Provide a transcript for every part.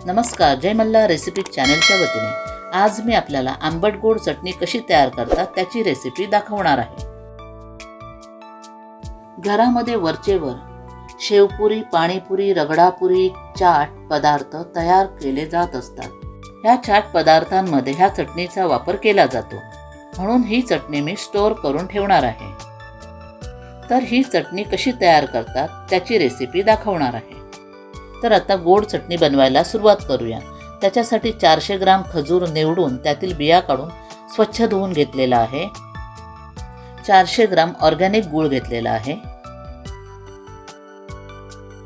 नमस्कार, जय मल्हार रेसिपी चॅनलच्या वतीने आज मी आपल्याला आंबट गोड चटणी कशी तयार करतात त्याची रेसिपी दाखवणार आहे। घरामध्ये वरचेवर शेवपुरी, पाणीपुरी, रगडापुरी, चाट पदार्थ तयार केले जात असतात। ह्या चाट पदार्थांमध्ये ह्या चटणीचा वापर केला जातो, म्हणून ही चटणी मी स्टोअर करून ठेवणार आहे। तर ही चटणी कशी तयार करतात त्याची रेसिपी दाखवणार आहे। तर आता गोड चटणी बनवायला सुरुवात करूया। त्याच्यासाठी 400 ग्राम खजूर निवडून त्यातील बिया काढून स्वच्छ धुवून घेतलेला आहे। 400 ग्राम ऑर्गॅनिक गूळ घेतलेला आहे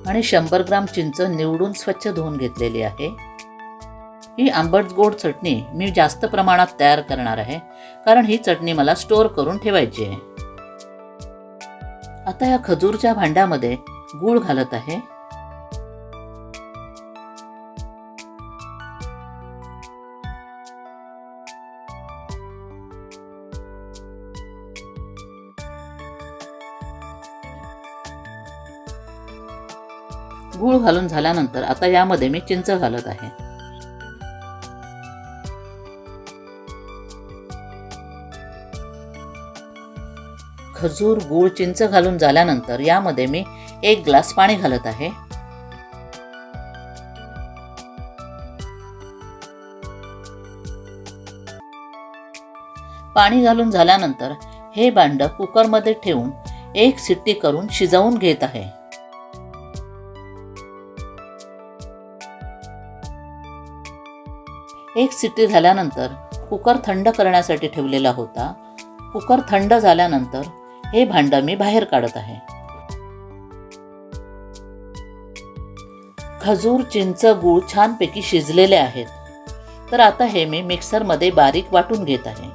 आणि 100 ग्राम चिंच निवडून स्वच्छ धुवून घेतलेली आहे। ही आंबट गोड चटणी मी जास्त प्रमाणात तयार करणार आहे, कारण ही चटणी मला स्टोअर करून ठेवायची आहे। आता या खजूरच्या भांड्यामध्ये गूळ घालत आहे। गूळ घालून झाल्यानंतर आता यामध्ये मी चिंच घालत आहे। खजूर, गूळ, चिंच घालून झाल्यानंतर यामध्ये मी 1 ग्लास पाणी घालत आहे। पाणी घालून झाल्यानंतर हे भांड कुकरमध्ये ठेवून 1 शिट्टी करून शिजवून घेत आहे। एक शिट्टी झाल्यानंतर कुकर थंड करण्यासाठी ठेवलेला होता। कुकर थंड झाल्यानंतर हे भांड मी बाहेर काढत आहे। खजूर, चिंच, गूळ छानपैकी शिजलेले आहेत। तर आता हे मी मिक्सरमध्ये बारीक वाटून घेत आहे।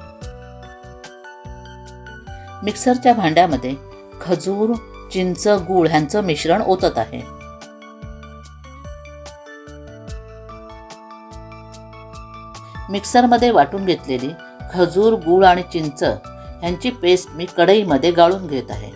मिक्सरच्या भांड्यामध्ये खजूर, चिंच, गूळ ह्यांचं मिश्रण ओतत आहे। मिक्सरमध्ये वाटून घेतलेली खजूर, गूळ आणि चिंच यांची पेस्ट मी कढईमध्ये गाळून घेत आहे।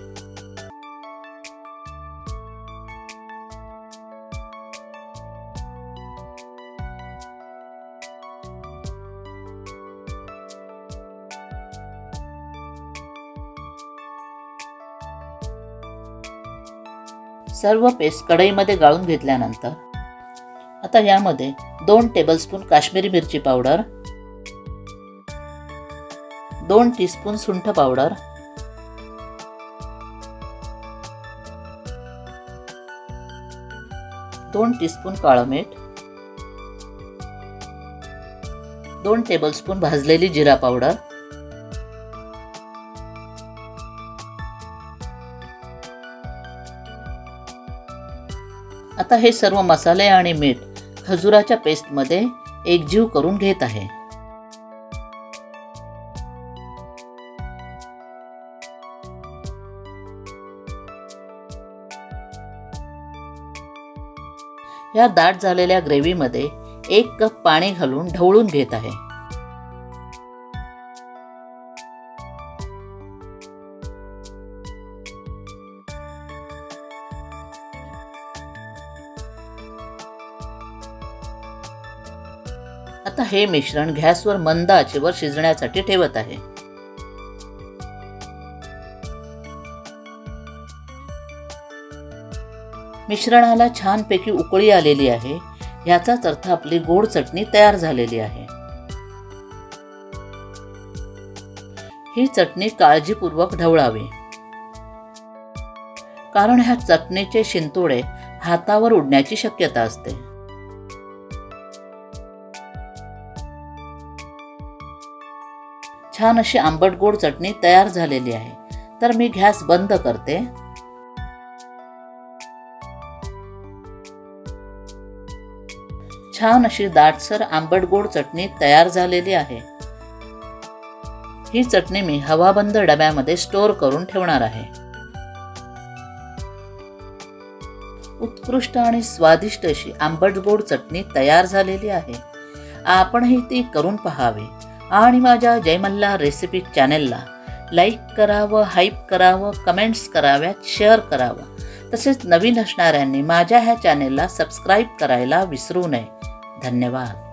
सर्व पेस्ट कढईमध्ये गाळून घेतल्यानंतर आता यामध्ये 2 टेबलस्पून काश्मीरी मिरची पावडर, 2 टीस्पून सुंठ पावडर, 2 टीस्पून काळं मीठ, 2 टेबलस्पून भाजलेली जिरा पावडर, आता हे सर्व मसाले आणि मीठ खजुराच्या पेस्टमध्ये एकजीव करून घेत आहे। या दाट झालेल्या ग्रेव्हीमध्ये 1 कप पाणी घालून ढवळून घेत आहे। आता हे मिश्रण गॅसवर मंद आचेवर शिजण्यासाठी ठेवत आहे। मिश्रणाला छानपैकी उकळी आलेली आहे, याचाच अर्थ आपली गोड चटणी तयार झालेली आहे। ही चटणी काळजीपूर्वक ढवळावी, कारण ह्या चटणीचे शिंतोडे हातावर उडण्याची शक्यता असते। छान अशी आंबट गोड चटणी तयार झालेली आहे। तर मी गॅस बंद करते। छान अशी दाटसर आंबट गोड चटणी तयार झालेली आहे। ही चटणी मी हवाबंद डब्यामध्ये स्टोअर करून ठेवणार आहे। उत्कृष्ट आणि स्वादिष्ट अशी आंबट गोड चटणी तयार झालेली आहे। आपणही ती करून पहावी आणि माझ्या जय मल्हार रेसिपी चॅनलला लाईक करावं, हाईप करावं, कमेंट्स कराव्यात, शेअर करावं। तसेच नवीन असणाऱ्यांनी माझ्या ह्या चॅनेलला सबस्क्राईब करायला विसरू नये। धन्यवाद.